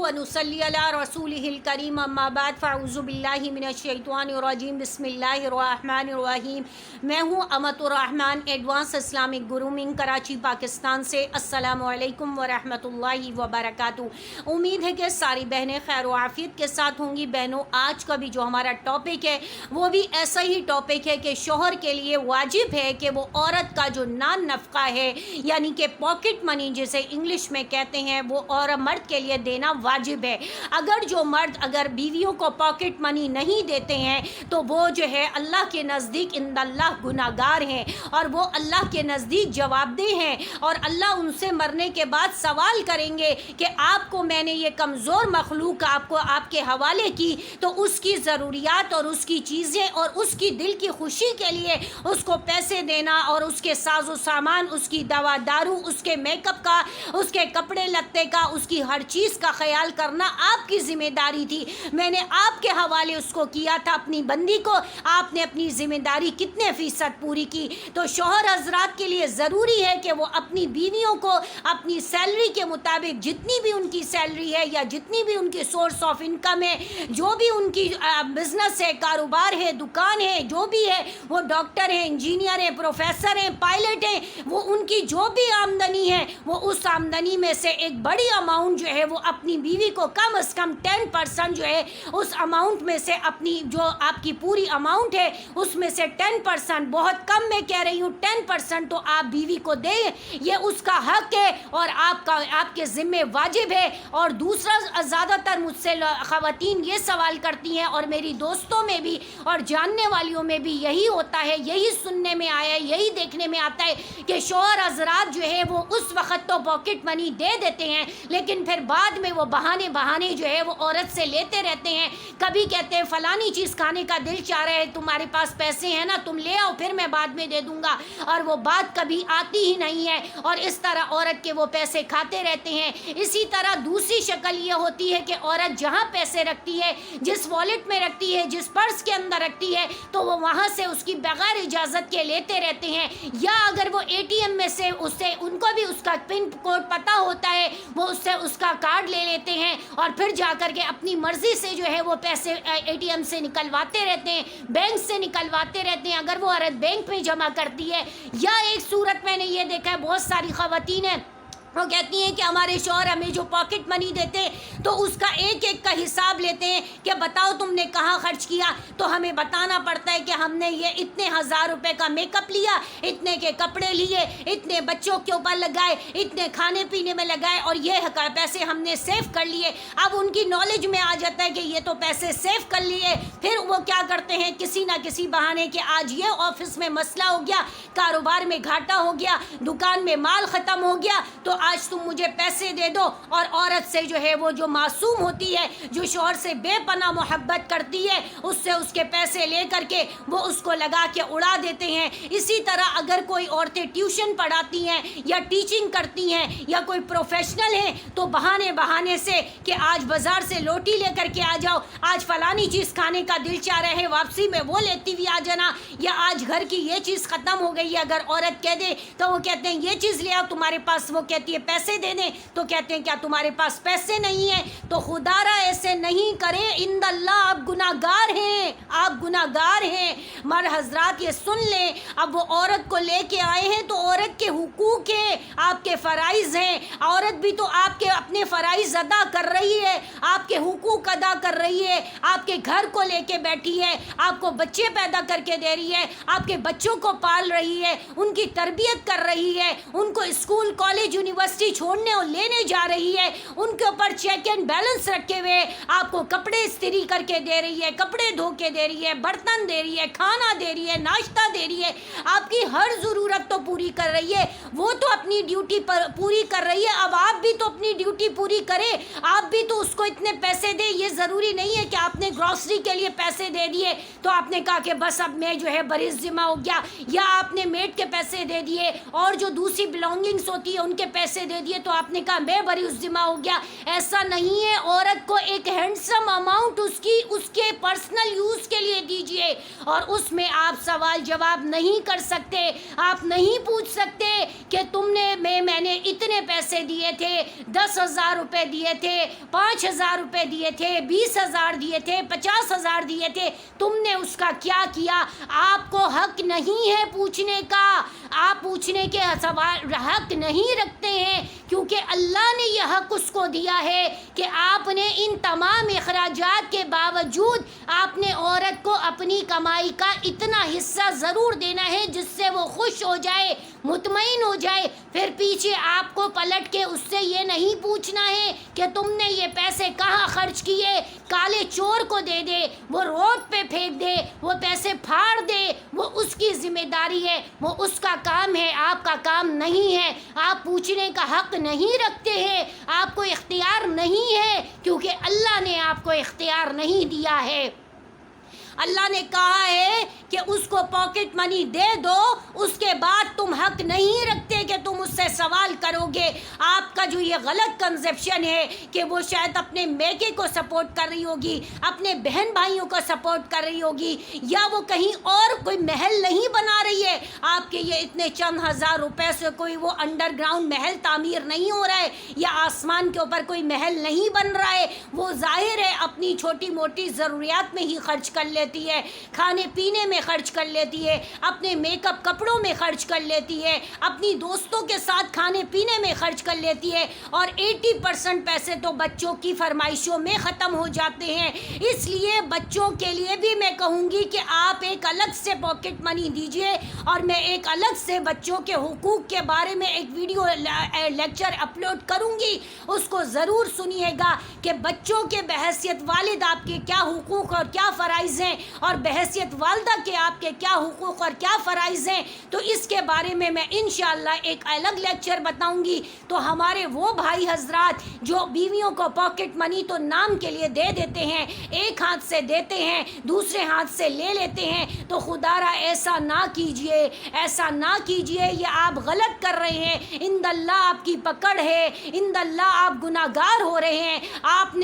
ونصلی علی رسولہ الکریم اما بعد فاعوذ باللہ من الشیطان الرجیم بسم اللہ الرحمن الرحیم۔ میں ہوں امت الرحمن advance Islamic grooming Karachi Pakistan سے۔ السلام علیکم ورحمۃ اللہ وبرکاتہ۔ امید ہے کہ ساری بہنیں خیر و عافیت کے ساتھ ہوں گی۔ بہنوں، آج کا بھی جو ہمارا ٹاپک ہے وہ بھی ایسا ہی ٹاپک ہے کہ شوہر کے لیے واجب ہے کہ وہ عورت کا جو نان نفقہ ہے یعنی کہ پاکٹ منی جسے انگلش میں کہتے ہیں وہ اور مرد کے لیے دینا واجب ہے۔ اگر بیویوں کو پاکٹ منی نہیں دیتے ہیں تو وہ جو ہے اللہ کے نزدیک عند اللہ گناہگار ہیں اور وہ اللہ کے نزدیک جواب دہ ہیں، اور اللہ ان سے مرنے کے بعد سوال کریں گے کہ آپ کو میں نے یہ کمزور مخلوق آپ کے حوالے کی تو اس کی ضروریات اور اس کی چیزیں اور اس کی دل کی خوشی کے لیے اس کو پیسے دینا اور اس کے ساز و سامان، اس کی دوا دارو، اس کے میک اپ کا، اس کے کپڑے لتے کا، اس کی ہر چیز کا خیال کرنا آپ کی ذمہ داری تھی۔ میں نے آپ کے حوالے اس کو کیا تھا اپنی بندی کو، آپ نے اپنی ذمہ داری کتنے فیصد پوری کی؟ تو شوہر حضرات کے لیے ضروری ہے کہ وہ اپنی بیویوں کو اپنی سیلری کے مطابق جتنی بھی ان کی سیلری ہے یا جتنی بھی ان کی سورس آف انکم ہے، جو بھی ان کی بزنس ہے، کاروبار ہے، دکان ہے، جو بھی ہے، وہ ڈاکٹر ہیں، انجینئر ہیں، پروفیسر ہیں، پائلٹ ہیں، وہ ان کی جو بھی آمدنی ہے وہ اس آمدنی میں سے ایک بڑی اماؤنٹ جو ہے وہ اپنی بیوی کو کم از کم 10% جو ہے اس اماؤنٹ میں سے اپنی جو آپ کی پوری اماؤنٹ ہے اس میں سے 10%، بہت کم میں کہہ رہی ہوں 10% تو آپ بیوی کو دیں، یہ اس کا حق ہے اور آپ کے ذمہ واجب ہے۔ اور دوسرا، زیادہ تر مجھ سے خواتین یہ سوال کرتی ہیں اور میری دوستوں میں بھی اور جاننے والیوں میں بھی یہی ہوتا ہے، یہی سننے میں آیا ہے، یہی دیکھنے میں آتا ہے کہ شوہر حضرات جو ہے وہ اس وقت تو پاکٹ منی دے دیتے ہیں لیکن پھر بعد میں وہ بہانے جو ہے وہ عورت سے لیتے رہتے ہیں۔ کبھی کہتے ہیں فلانی چیز کھانے کا دل چاہ رہا ہے، تمہارے پاس پیسے ہیں نا، تم لے آؤ پھر میں بعد میں دے دوں گا، اور وہ بات کبھی آتی ہی نہیں ہے اور اس طرح عورت کے وہ پیسے کھاتے رہتے ہیں۔ اسی طرح دوسری شکل یہ ہوتی ہے کہ عورت جہاں پیسے رکھتی ہے، جس والیٹ میں رکھتی ہے، جس پرس کے اندر رکھتی ہے، تو وہ وہاں سے اس کی بغیر اجازت کے لیتے رہتے ہیں، یا اگر وہ اے ٹی ایم میں سے ان کو بھی اس کا پن کوڈ پتہ ہوتا ہے، وہ اس سے اس کا کارڈ لے لیتے ہیں اور پھر جا کر کے اپنی مرضی سے جو ہے وہ پیسے اے ٹی ایم سے نکلواتے رہتے ہیں، بینک سے نکلواتے رہتے ہیں اگر وہ عورت بینک میں جمع کرتی ہے۔ یا ایک صورت میں نے یہ دیکھا ہے، بہت ساری خواتین ہیں وہ کہتی ہیں کہ ہمارے شوہر ہمیں جو پاکٹ منی دیتے ہیں تو اس کا ایک ایک کا حساب لیتے ہیں کہ بتاؤ تم نے کہاں خرچ کیا، تو ہمیں بتانا پڑتا ہے کہ ہم نے یہ اتنے 1000 روپے کا میک اپ لیا، اتنے کے کپڑے لیے، اتنے بچوں کے اوپر لگائے، اتنے کھانے پینے میں لگائے اور یہ پیسے ہم نے سیو کر لیے۔ اب ان کی نالج میں آ جاتا ہے کہ یہ تو پیسے سیو کر لیے، پھر وہ کیا کرتے ہیں کسی نہ کسی بہانے کہ آج یہ آفس میں مسئلہ ہو گیا، کاروبار میں گھاٹا ہو گیا، دکان میں مال ختم ہو گیا، تو آج تم مجھے پیسے دے دو، اور عورت سے جو ہے وہ جو معصوم ہوتی ہے، جو شوہر سے بے پناہ محبت کرتی ہے، اس سے اس کے پیسے لے کر کے وہ اس کو لگا کے اڑا دیتے ہیں۔ اسی طرح اگر کوئی عورتیں ٹیوشن پڑھاتی ہیں یا ٹیچنگ کرتی ہیں یا کوئی پروفیشنل ہیں تو بہانے سے کہ آج بازار سے لوٹی لے کر کے آ جاؤ، آج فلانی چیز کھانے کا دل چاہ رہا ہے واپسی میں وہ لیتی ہوئی آ جانا، یا آج گھر کی یہ چیز ختم ہو گئی ہے اگر عورت کہہ دے تو وہ کہتے ہیں یہ چیز لے آؤ تمہارے پاس، وہ کہتی ہے پیسے دے دیں تو کہتے ہیں کیا تمہارے پاس پیسے نہیں ہیں؟ تو خدا را ایسے نہیں کریں، عند اللہ آپ گناہگار ہیں، آپ گناہگار ہیں۔ مرد حضرات یہ سن لیں، اب وہ عورت کو لے کے آئے ہیں تو عورت کے حقوق ہیں، آپ کے فرائض ہیں، عورت بھی تو آپ کے اپنے فرائض ادا کر رہی ہے، آپ کے حقوق ادا کر رہی ہے، آپ کے گھر کو لے کے بیٹھی ہے، آپ کو بچے پیدا کر کے دے رہی ہے، آپ کے بچوں کو پال رہی ہے، ان کی تربیت کر رہی ہے، ان کو اسکول کالج یونیورسٹی چھوڑنے اور لینے جا رہی ہے، ان کے اوپر چیک اینڈ بیلنس رکھے ہوئے آپ کو کپڑے استری کر کے دے رہی ہے، کپڑے دھو کے دے رہی ہے، برتن دے رہی ہے، کھانا دے رہی ہے، ناشتہ دے رہی ہے، آپ کی ہر ضرورت تو پوری کر رہی ہے، وہ تو اپنی ڈیوٹی پوری کر رہی ہے، اب آپ بھی تو اپنی ڈیوٹی پوری کریں، آپ بھی تو اس کو اتنے پیسے دیں۔ یہ ضروری نہیں ہے کہ آپ نے گروسری کے لیے پیسے دے دیے تو آپ نے کہا کہ بس اب میں جو ہے بری ذمہ ہو گیا، یا آپ نے میٹ کے پیسے دے دیے اور جو دوسری بلانگنگس ہوتی ہے ان کے پیسے دے دیے تو آپ نے کہا میں بری ذمہ ہو گیا۔ ایسا نہیں ہے، عورت کو ایک ہینڈسم اماؤنٹ اس کے پرسنل یوز کے لیے دیجئے، اور اس میں آپ سوال جواب نہیں کر سکتے، آپ نہیں پوچھ سکتے کہ تم نے میں نے اتنے پیسے دیے تھے، 10,000 روپے دیے تھے، 5,000 روپے دیے تھے، 20,000 دیے تھے، 50,000 دیے تھے، تم نے اس کا کیا کیا؟ آپ کو حق نہیں ہے پوچھنے کا، آپ پوچھنے کے سوال حق نہیں رکھتے ہیں، کیونکہ اللہ نے یہ حق اس کو دیا ہے کہ آپ نے ان تمام اخراجات کے باوجود آپ نے عورت کو اپنی کمائی کا اتنا حصہ ضرور دینا ہے جس سے وہ خوش ہو جائے، مطمئن ہو جائے۔ پھر پیچھے آپ کو پلٹ کے اس سے یہ نہیں پوچھنا ہے کہ تم نے یہ پیسے کہاں خرچ کیے، کالے چور کو دے دے، وہ روڈ پہ پھینک دے، وہ پیسے پھاڑ دے، وہ اس کی ذمہ داری ہے، وہ اس کا کام ہے، آپ کا کام نہیں ہے۔ آپ پوچھنے کا حق نہیں رکھتے ہیں، آپ کو اختیار نہیں ہے، کیونکہ اللہ نے آپ کو اختیار نہیں دیا ہے۔ اللہ نے کہا ہے کہ اس کو پاکٹ منی دے دو، اس کے بعد تم حق نہیں رکھتے کہ تم اس سے سوال کرو گے۔ آپ کا جو یہ غلط کنسیپشن ہے کہ وہ شاید اپنے میکے کو سپورٹ کر رہی ہوگی، اپنے بہن بھائیوں کو سپورٹ کر رہی ہوگی، یا وہ کہیں اور کوئی محل نہیں بنا رہی ہے۔ آپ کے یہ اتنے چند ہزار روپے سے کوئی وہ انڈر گراؤنڈ محل تعمیر نہیں ہو رہا ہے، یا آسمان کے اوپر کوئی محل نہیں بن رہا ہے۔ وہ ظاہر ہے اپنی چھوٹی موٹی ضروریات میں ہی خرچ کر لیتی ہے، کھانے پینے میں خرچ کر لیتی ہے، اپنے میک اپ کپڑوں میں خرچ کر لیتی ہے، اپنی دوستوں کے ساتھ کھانے پینے میں خرچ کر لیتی ہے، اور 80% پیسے تو بچوں کی فرمائشوں میں ختم ہو جاتے ہیں۔ اس لیے بچوں کے لیے بھی میں کہوں گی کہ آپ ایک الگ سے پاکٹ منی دیجئے، اور میں ایک الگ سے بچوں کے حقوق کے بارے میں ایک ویڈیو لیکچر اپلوڈ کروں گی، اس کو ضرور سنیے گا کہ بچوں کے بحیثیت والد آپ کے کیا حقوق اور کیا فرائض ہیں، اور بحیثیت والدہ کے آپ کے کیا حقوق اور کیا فرائض ہیں۔ تو اس کے بارے میں انشاءاللہ ایک الگ لیکچر بتاؤں گی۔ تو ہمارے وہ بھائی حضرات جو بیویوں کو پاکٹ منی تو نام کے لیے دے دیتے ہیں، ایک ہاتھ سے دیتے ہیں، دوسرے ہاتھ سے لے لیتے ہیں، تو خدا را ایسا نہ کیجئے، ایسا نہ کیجئے، یہ آپ غلط کر رہے ہیں۔ اند اللہ آپ کی پکڑ ہے، اند اللہ آپ گناہ گار ہو رہے ہیں۔ آپ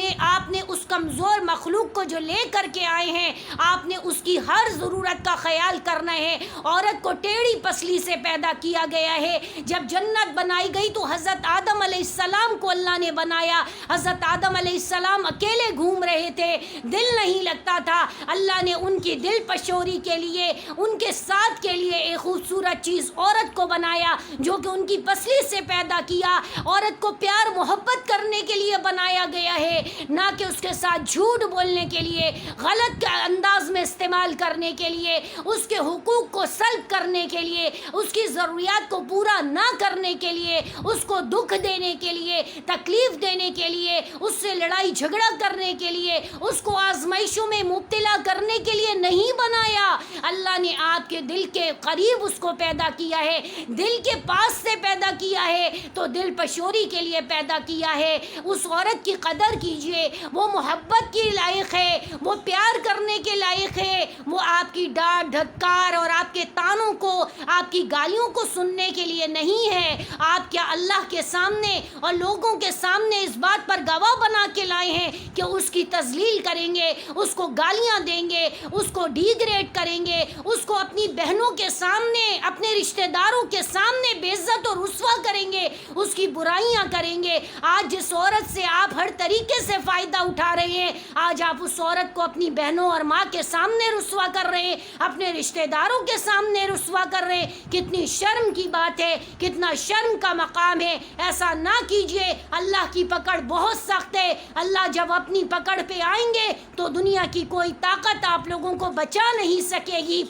نے اس کمزور مخلوق کو جو لے کر کے آئے ہیں، آپ نے اس کی ہر ضرورت کا خیال کرنا ہے۔ عورت کو ٹیڑھی پسلی سے پیدا کیا گیا ہے۔ جب جنت بنائی گئی تو حضرت آدم علیہ السلام کو اللہ نے بنایا۔ حضرت آدم علیہ السلام اکیلے گھوم رہے تھے، دل نہیں لگتا تھا۔ اللہ نے ان کی دل پشوری کے لیے، ان کے ساتھ کے لیے ایک خوبصورت چیز عورت کو بنایا، جو کہ ان کی پسلی سے پیدا کیا۔ عورت کو پیار محبت کرنے کے لیے بنایا گیا ہے، نہ کہ اس کے ساتھ جھوٹ بولنے کے لیے، غلط انداز میں استعمال کرنے کے لیے، اس کے حقوق کو سلب کرنے کے لیے، اس کی ضروریات کو پورا نہ کرنے کے لیے، اس کو دکھ دینے کے لیے، تکلیف دینے کے لیے، اس سے لڑائی جھگڑا کرنے کے لیے، اس کو آزمائشوں میں مبتلا کرنے کے لیے نہیں بنایا۔ اللہ نے آپ کے دل کے قریب اس کو پیدا کیا ہے، دل کے پاس سے پیدا کیا ہے، تو دل پشوری کے لیے پیدا کیا ہے۔ اس عورت کی قدر کیجئے، وہ محبت کی لائق ہے، وہ پیار کرنے کے لائق ہے، وہ آپ کی ڈانٹ دھتکار اور آپ کے تانوں کو، آپ کی گالیوں کو سننے کے لیے نہیں ہے۔ آپ کیا اللہ کے سامنے اور لوگوں کے سامنے اس بات پر گواہ بنا کے لائے ہیں کہ اس کی تذلیل کریں گے، اس کو گالیاں دیں گے، اس کو ڈیگریڈ کریں گے، اس کو اپنی بہنوں کے سامنے، اپنے رشتہ داروں کے سامنے بے عزت اور رسوا کریں گے، اس کی برائیاں کریں گے۔ آج جس عورت سے آپ ہر طریقے سے فائدہ اٹھا رہے ہیں، آج آپ اس عورت کو اپنی بہنوں اور ماں کے سامنے رسوا کر رہے ہیں، اپنے رشتہ داروں کے سامنے رسوا کر رہے ہیں۔ کتنی شرم کی بات ہے، کتنا شرم کا مقام ہے۔ ایسا نہ کیجئے، اللہ کی پکڑ بہت سخت ہے۔ اللہ جب اپنی پکڑ پہ آئیں گے تو دنیا کی کوئی طاقت آپ لوگوں کو بچا نہیں سکے گی۔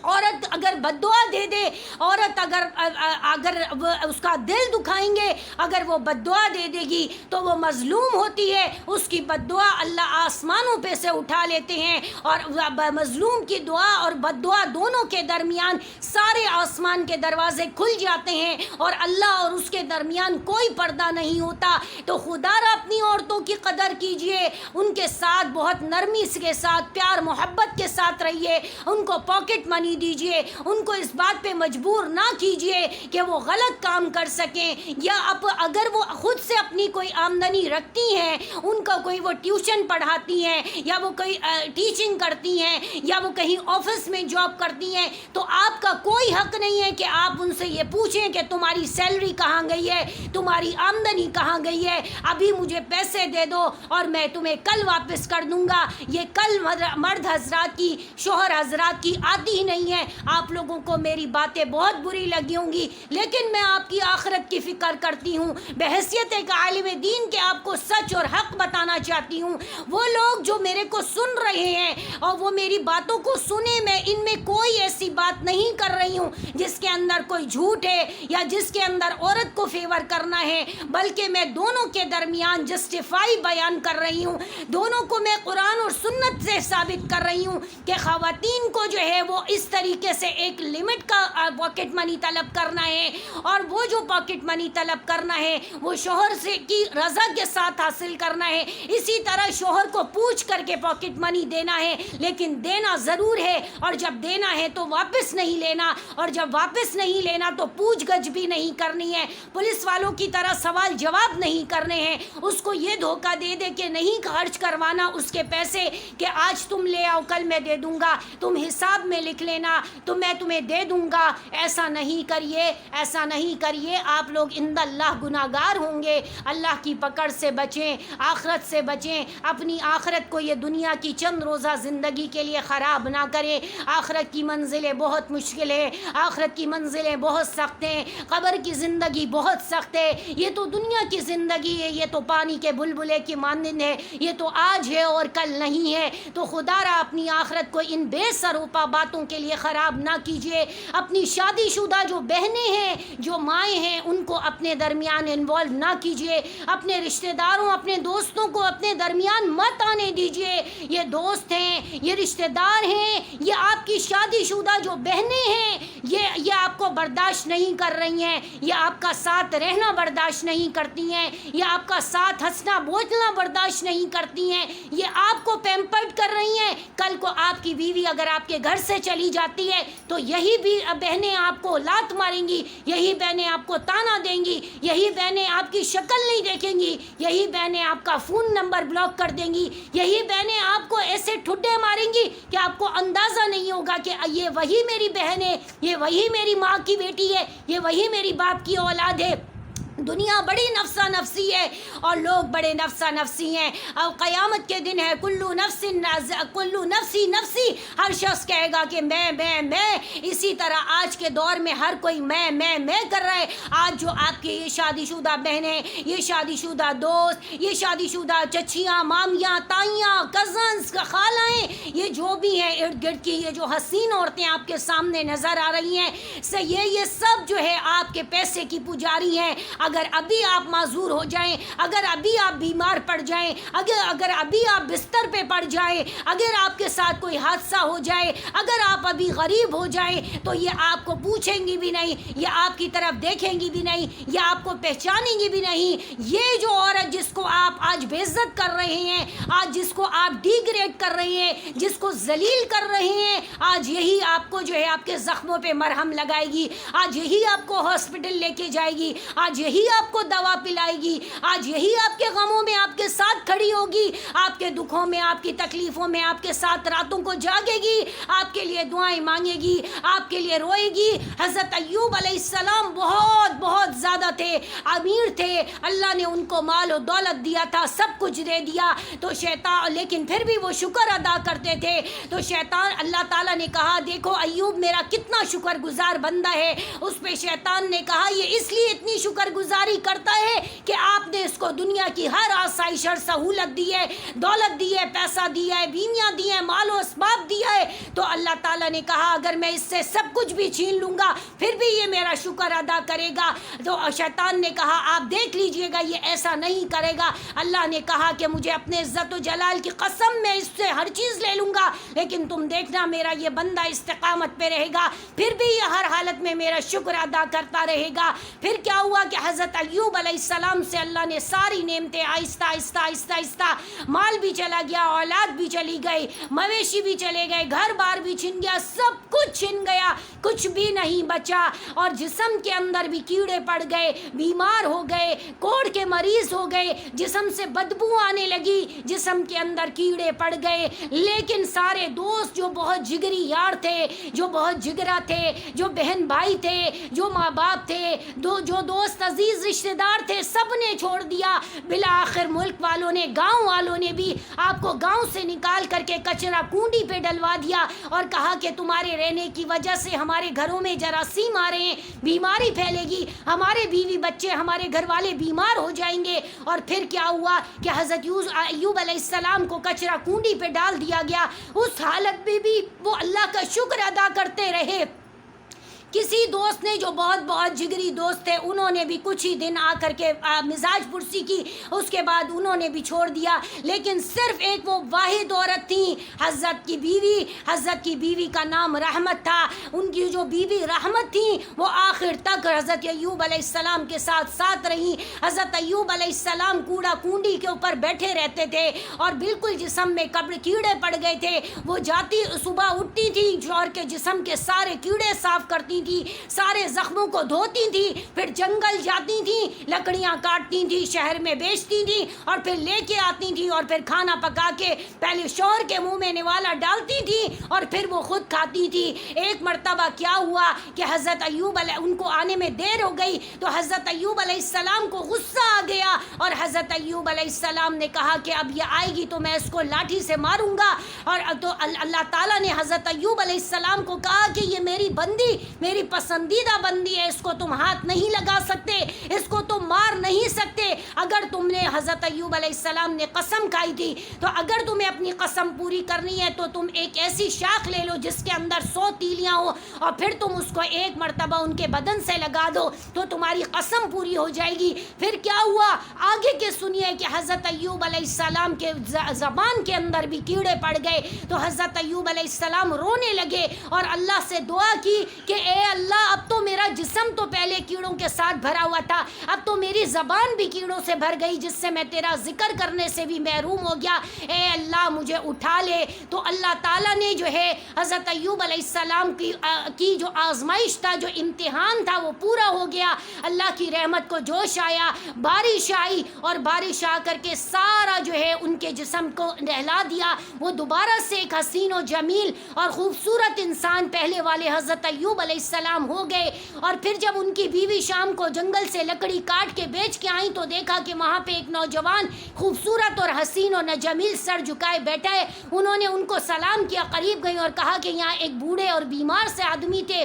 عورت اگر بد دعا دے دے، عورت اگر اس کا دل دکھائیں گے، اگر وہ بد دعا دے دے گی تو وہ مظلوم ہوتی ہے، اس کی بد دعا اللہ آسمانوں پہ سے اٹھا لیتے ہیں، اور مظلوم کی دعا اور بد دعا دونوں کے درمیان سارے آسمان کے دروازے کھل جاتے ہیں، اور اللہ اور اس کے درمیان کوئی پردہ نہیں ہوتا۔ تو خدا را اپنی عورتوں کی قدر کیجئے، ان کے ساتھ بہت نرمی کے ساتھ، پیار محبت کے ساتھ رہیے، ان کو پاکٹ منی دیجئے، ان کو اس بات پہ مجبور نہ کیجئے کہ وہ غلط کام کر سکیں، یا اگر وہ خود سے اپنی کوئی آمدنی رکھتی ہیں، ان کا کوئی وہ ٹیوشن پڑھاتی ہیں یا وہ کوئی ٹیچنگ کرتی ہیں یا وہ کہیں آفس میں جاب کرتی ہیں، تو آپ کا کوئی حق نہیں ہے کہ آپ ان سے یہ پوچھیں کہ تمہاری سیلری کہاں گئی ہے، تمہاری آمدنی کہاں گئی ہے، ابھی مجھے پیسے دے دو اور میں تمہیں کل واپس کر دوں گا۔ یہ کل مرد حضرات کی، شوہر حضرات کی آتی ہی نہیں ہے۔ آپ لوگوں کو میری باتیں بہت بری لگی ہوں گی، لیکن میں آپ کی آخرت کی فکر کرتی ہوں، بحیثیت ایک عالم دین کے آپ کو سچ اور حق بتانا چاہتی ہوں۔ وہ لوگ جو میرے کو سن رہے ہیں اور وہ میری باتوں کو سنے، میں ان میں کوئی ایسی بات نہیں کر رہی ہوں جس کے اندر کوئی جھوٹ ہے یا جس کے اندر عورت کو فیور کرنا ہے، بلکہ میں دونوں کے درمیان جسٹیفائی بیان کر رہی ہوں، دونوں کو میں قرآن اور سنت سے ثابت کر رہی ہوں کہ خواتین کو جو ہے وہ اس طریقے سے ایک لمٹ کا پاکٹ منی طلب کرنا ہے، اور وہ جو پاکٹ منی طلب کرنا ہے وہ شوہر سے کی رضا کے ساتھ حاصل کرنا ہے۔ اسی طرح شوہر کو پوچھ کر کے پاکٹ منی دینا ہے، لیکن دینا ضرور ہے، اور جب دینا ہے تو واپس نہیں لینا، اور جب واپس نہیں لینا تو پوچھ گچھ بھی نہیں کرنی ہے، پولیس والوں کی طرح سوال جواب نہیں کرنے ہیں، اس کو یہ دھوکہ دے دے کہ نہیں خرچ کروانا اس کے پیسے کہ آج تم لے آؤ کل میں دے دوں گا، تم حساب میں لکھ لینا تو میں تمہیں دے دوں گا۔ ایسا نہیں کریے، ایسا نہیں کریے، آپ لوگ عند اللہ گناہگار ہوں گے۔ اللہ کی پکڑ سے بچیں، آخرت سے بچیں، اپنی آخرت کو یہ دنیا کی چند روزہ زندگی کے لیے خراب نہ کریں۔ آخرت کی منزلیں بہت مشکل ہے، آخرت کی منزلیں بہت سخت ہیں، قبر کی زندگی بہت سخت ہے۔ یہ تو دنیا کی زندگی ہے، یہ تو پانی کے بلبلے کی مانند ہے، یہ تو آج ہے اور کل نہیں ہے، تو خدا را اپنی آخرت کو ان بے سروپا باتوں کے لیے خراب نہ کیجیے۔ اپنی شادی شدہ جو بہنیں ہیں، جو مائیں ہیں، ان کو اپنے درمیان انوالو نہ کیجیے، اپنے رشتہ داروں، اپنے دوستوں کو اپنے درمیان مت آنے دیجیے۔ یہ دوست ہیں، یہ رشتہ دار ہیں، یہ آپ کی شادی شدہ جو بہنیں ہیں، یہ آپ کو برداشت نہیں کر رہی ہیں، یہ آپ کا ساتھ رہنا برداشت نہیں کرتی ہیں، یہ آپ کا ساتھ ہنسنا بوجھنا برداشت نہیں کرتی ہیں، یہ آپ کو پیمپرڈ کر رہی ہیں۔ کل کو آپ کی بیوی اگر آپ کے گھر سے چلی جاتی ہے تو یہی بھی بہنیں آپ کو لات ماریں گی، یہی بہنیں آپ کو تانا دیں گی، یہی بہنیں آپ کی شکل نہیں دیکھیں گی، یہی بہنیں آپ کا فون نمبر بلاک کر دیں گی، یہی بہنیں آپ کو ایسے ٹھڈے ماریں گی کہ آپ کو اندازہ نہیں ہوگا کہ یہ وہی میری بہن ہے، یہ وہی میری ماں کی بیٹی ہے، یہ وہی میری باپ کی اولاد ہے۔ دنیا بڑی نفسا نفسی ہے اور لوگ بڑے نفسا نفسی ہیں، اور قیامت کے دن ہے کلو نفسی نفسی، ہر شخص کہے گا کہ میں۔ اسی طرح آج کے دور میں ہر کوئی میں کر رہا ہے۔ آج جو آپ کے یہ شادی شدہ بہنیں، یہ شادی شدہ دوست، یہ شادی شدہ چچیاں، مامیاں، تائیاں، کزنز، خالائیں، یہ جو بھی ہیں ارد گرد کی، یہ جو حسین عورتیں آپ کے سامنے نظر آ رہی ہیں، یہ سب جو ہے آپ کے پیسے کی پجاری ہیں۔ اگر ابھی آپ معذور ہو جائیں، اگر ابھی آپ بیمار پڑ جائیں، اگر ابھی آپ بستر پہ پڑ جائیں، اگر آپ کے ساتھ کوئی حادثہ ہو جائے، اگر آپ ابھی غریب ہو جائیں، تو یہ آپ کو پوچھیں گی بھی نہیں، یہ آپ کی طرف دیکھیں گی بھی نہیں، یہ آپ کو پہچانیں گی بھی نہیں۔ یہ جو عورت جس کو آپ آج بے عزت کر رہے ہیں، آج جس کو آپ ڈی گریڈ کر رہے ہیں، جس کو ذلیل کر رہے ہیں، آج یہی آپ کو جو ہے آپ کے زخموں پہ مرہم لگائے گی، آج یہی آپ کو ہاسپٹل لے کے جائے گی، آج یہی آپ کو دوا پلائے گی، آج یہی آپ کے غموں میں آپ کے ساتھ کھڑی ہوگی، آپ کے دکھوں میں، آپ کی تکلیفوں میں آپ کے ساتھ راتوں کو جاگے گی، آپ کے لیے دعائیں مانگے گی، آپ کے لیے روئے گی۔ حضرت ایوب علیہ السلام بہت زیادہ تھے، امیر تھے، اللہ نے ان کو مال و دولت دیا تھا، سب کچھ دے دیا، تو شیطان، لیکن پھر بھی وہ شکر ادا کرتے تھے، تو شیطان، اللہ تعالیٰ نے کہا دیکھو ایوب میرا کتنا شکر گزار بندہ ہے۔ اس پہ شیطان نے کہا یہ اس لیے اتنی شکر گزاری کرتا ہے کہ آپ نے اس کو دنیا کی ہر آسائش اور سہولت دی ہے، دولت دی ہے، پیسہ دیا ہے، بیویاں دی ہیں، مال و اسباب دیا ہے، تو اللہ تعالیٰ نے کہا اگر میں اس سے سب کچھ بھی چھین لوں گا پھر بھی یہ میرا شکر ادا کرے گا۔ تو شیطان نے کہا آپ دیکھ لیجئے گا یہ ایسا نہیں کرے گا۔ اللہ نے کہا کہ مجھے اپنے عزت و جلال کی قسم میں اس سے ہر چیز لے لوں گا، لیکن تم دیکھنا میرا یہ بندہ استقامت پہ رہے گا، پھر بھی یہ ہر حالت میں میرا شکر ادا کرتا رہے گا۔ پھر کیا ہوا کہ حضرت ایوب علیہ السلام سے اللہ نے ساری نعمتیں آہستہ آہستہ آہستہ مال بھی چلا گیا، اولاد بھی چلی گئی، مویشی بھی چلے گئے، گھر بار بھی چھن گیا، سب کچھ چھن گیا، کچھ بھی نہیں بچا، اور جسم کے اندر بھی کیڑے پڑ گئے، بیمار ہو گئے، کوڑ کے مریض ہو گئے، جسم سے بدبو آنے لگی، جسم کے اندر کیڑے پڑ گئے۔ لیکن سارے دوست جو بہت جگری یار تھے، جو بہت جگرا تھے، جو بہن بھائی تھے، جو ماں باپ تھے، جو دوست عزیز رشتہ دار تھے، سب نے چھوڑ دیا۔ بالآخر ملک والوں نے، گاؤں والوں نے بھی آپ کو گاؤں سے نکال کر کے کچرا کنڈی پہ ڈلوا دیا اور کہا کہ تمہارے رہنے کی وجہ سے ہمارے گھروں میں جراثیم آ رہے ہیں، بیماری پھیلے گی، ہمارے بیوی بچے، ہمارے گھر والے بیمار ہو جائیں گے۔ اور پھر کیا ہوا کہ حضرت ایوب علیہ السلام کو کچرا کنڈی پہ ڈال دیا گیا۔ اس حالت میں بھی وہ اللہ کا شکر ادا کرتے رہے۔ کسی دوست نے جو بہت بہت جگری دوست تھے، انہوں نے بھی کچھ ہی دن آ کر کے مزاج پرسی کی، اس کے بعد انہوں نے بھی چھوڑ دیا۔ لیکن صرف ایک وہ واحد عورت تھی، حضرت کی بیوی کا نام رحمت تھا۔ ان کی جو بیوی رحمت تھی وہ آخر تک حضرت ایوب علیہ السلام کے ساتھ رہی۔ حضرت ایوب علیہ السلام کوڑا کنڈی کے اوپر بیٹھے رہتے تھے اور بالکل جسم میں کیڑے پڑ گئے تھے۔ وہ جاتی، صبح اٹھتی تھی، شوہر کے جسم کے سارے کیڑے صاف کرتی تھی، سارے زخموں کو دھوتی تھی، پھر جنگل جاتی تھی، لکڑیاں کاٹتی تھی، شہر میں بیچتی تھی، اور پھر لے کے آتی تھی، اور پھر کھانا پکا کے پہلے شوہر کے منہ میں نوالا ڈالتی تھی اور پھر وہ خود کھاتی تھی۔ ایک مرتبہ کیا ہوا کہ حضرت ایوب علیہ، ان کو آنے میں دیر ہو گئی تو حضرت ایوب علیہ السلام کو غصہ آ گیا، اور حضرت ایوب علیہ السلام نے کہا کہ اب یہ آئے گی تو میں اس کو لاٹھی سے ماروں گا۔ اور تو اللہ تعالیٰ نے حضرت ایوب علیہ السلام کو کہا کہ یہ میری بندی، میری پسندیدہ بندی ہے، اس کو تم ہاتھ نہیں لگا سکتے، اس کو تم مار نہیں سکتے۔ اگر تم نے، حضرت ایوب علیہ السلام نے قسم کھائی تھی، تو اگر تمہیں اپنی قسم پوری کرنی ہے تو تم ایک ایسی شاخ لے لو جس کے اندر 100 تیلیاں ہو، اور پھر تم اس کو ایک مرتبہ ان کے بدن سے لگا دو تو تمہاری قسم پوری ہو جائے گی۔ پھر کیا ہوا آگے کے سنیے کہ حضرت ایوب علیہ السلام کے زبان کے اندر بھی کیڑے پڑ گئے، تو حضرت ایوب علیہ السلام رونے لگے اور اللہ سے دعا کی کہ اے اللہ، اب تو میرا جسم تو پہلے کیڑوں کے ساتھ بھرا ہوا تھا، اب تو میری زبان بھی کیڑوں سے بھر گئی، جس سے میں تیرا ذکر کرنے سے بھی محروم ہو گیا، اے اللہ مجھے اٹھا لے۔ تو اللہ تعالیٰ نے جو ہے حضرت ایوب علیہ السلام کی جو آزمائش تھا، جو امتحان تھا، وہ پورا ہو گیا۔ اللہ کی رحمت کو جوش آیا، بارش آئی، اور بارش آ کر کے سارا جو ہے ان کے جسم کو نہلا دیا۔ وہ دوبارہ سے ایک حسین و جمیل اور خوبصورت انسان پہلے والے حضرت ایوب علیہ السلام ہو گئے۔ اور پھر جب ان کی بیوی شام کو جنگل سے لکڑی کاٹ کے بیچ کے آئیں تو دیکھا کہ وہاں پہ ایک نوجوان خوبصورت اور حسین و جمیل سر جھکائے بیٹھا ہے۔ انہوں نے ان کو سلام کیا، قریب گئی اور کہا کہ یہاں ایک بوڑھے اور بیمار سے آدمی تھے،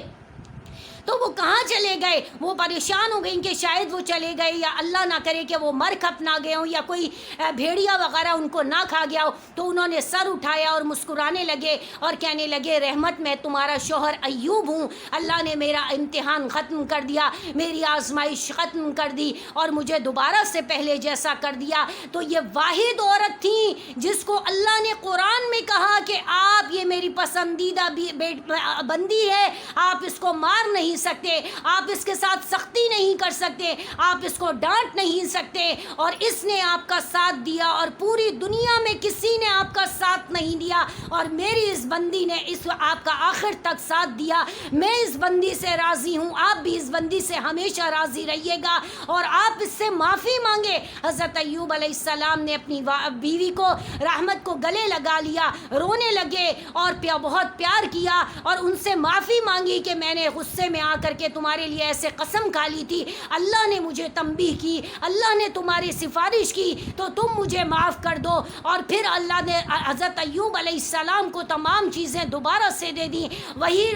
تو وہ کہاں چلے گئے؟ وہ پریشان ہو گئیں کہ شاید وہ چلے گئے، یا اللہ نہ کرے کہ وہ مر کھپ نہ گئے ہوں، یا کوئی بھیڑیا وغیرہ ان کو نہ کھا گیا ہو۔ تو انہوں نے سر اٹھایا اور مسکرانے لگے اور کہنے لگے، رحمت میں تمہارا شوہر ایوب ہوں، اللہ نے میرا امتحان ختم کر دیا، میری آزمائش ختم کر دی اور مجھے دوبارہ سے پہلے جیسا کر دیا۔ تو یہ واحد عورت تھی جس کو اللہ نے قرآن میں کہا کہ آپ، یہ میری پسندیدہ بندی ہے، آپ اس کو مار نہیں سکتے، آپ اس کے ساتھ سختی نہیں کر سکتے، آپ اس کو ڈانٹ نہیں سکتے، اور اس نے آپ کا ساتھ دیا، اور پوری دنیا میں کسی نے آپ کا ساتھ نہیں دیا، اور میری اس بندی نے آپ کا آخر تک ساتھ دیا۔ میں اس بندی سے راضی ہوں، آپ بھی اس بندی سے ہمیشہ راضی رہیے گا، اور آپ اس سے معافی مانگے۔ حضرت ایوب علیہ السلام نے اپنی بیوی کو، رحمت کو گلے لگا لیا، رونے لگے اور بہت پیار کیا، اور ان سے معافی مانگی کہ میں نے غصے میں آ کر کے تمہارے لیے ایسے قسم کھا لی تھی، اللہ نے مجھے تنبیہ کی، اللہ نے تمہاری سفارش کی، تو تم مجھے معاف کر دو۔ اور پھر اللہ نے حضرت ایوب علیہ السلام کو تمام چیزیں دوبارہ سے دے دی، وہی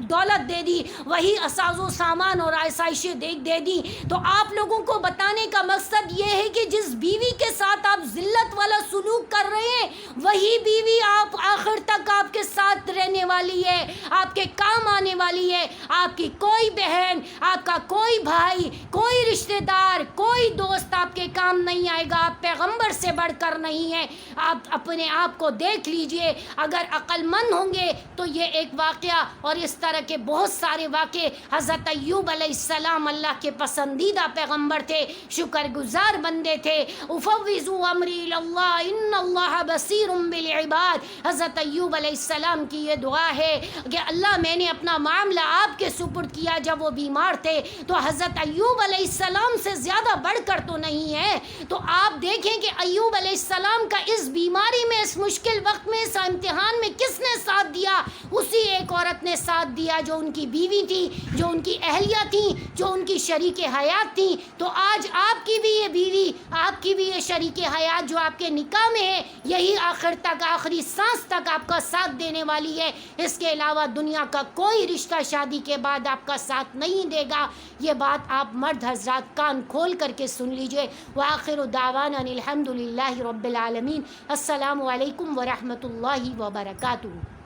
دولت دے دی، وہی اساز و سامان اور آسائشیں دے دی۔ تو آپ لوگوں کو بتانے کا مقصد یہ ہے کہ جس بیوی کے ساتھ آپ ذلت والا سلوک کر رہے ہیں، وہی بیوی آپ آخر تک آپ کے ساتھ رہنے والی ہے، آپ کے کام آنے والی ہے. آپ کی کوئی بہن، آپ کا کوئی بھائی، کوئی رشتہ دار، کوئی دوست آپ کے کام نہیں آئے گا. آپ پیغمبر سے بڑھ کر نہیں ہیں. آپ اپنے آپ کو دیکھ لیجئے. اگر عقل مند ہوں گے تو یہ ایک واقعہ اور اس طرح کے بہت سارے واقعے. حضرت ایوب علیہ السلام اللہ کے پسندیدہ پیغمبر تھے، شکر گزار بندے تھے. افوضوا امری الی اللہ ان اللہ بصیر بالعباد. حضرت ایوب علیہ السلام کی یہ دعا ہے کہ اللہ میں نے اپنا معاملہ آپ کے سپرد کیا جب وہ بیمار تھے. تو حضرت ایوب علیہ السلام سے زیادہ بڑھ کر تو نہیں ہے. تو آپ دیکھیں کہ ایوب علیہ السلام کا اس بیماری میں، اس مشکل وقت میں، اس امتحان میں کس نے ساتھ دیا؟ اسی ایک عورت نے ساتھ دیا جو ان کی بیوی تھی، جو ان کی اہلیہ تھی، جو ان کی شریک حیات تھی. تو آج آپ کی بھی یہ بیوی، آپ کی بھی یہ شریک حیات جو آپ کے نکاح میں ہے، یہی آخر تک، آخری سانس تک آپ کا ساتھ دینے والی ہے. اس کے علاوہ دنیا کا کوئی رشتہ شادی کے بعد آپ کا ساتھ نہیں دے گا. یہ بات آپ مرد حضرات کان کھول کر کے سن لیجئے. وآخر دعوانا الحمد للہ رب العالمین. السلام علیکم ورحمۃ اللہ وبرکاتہ.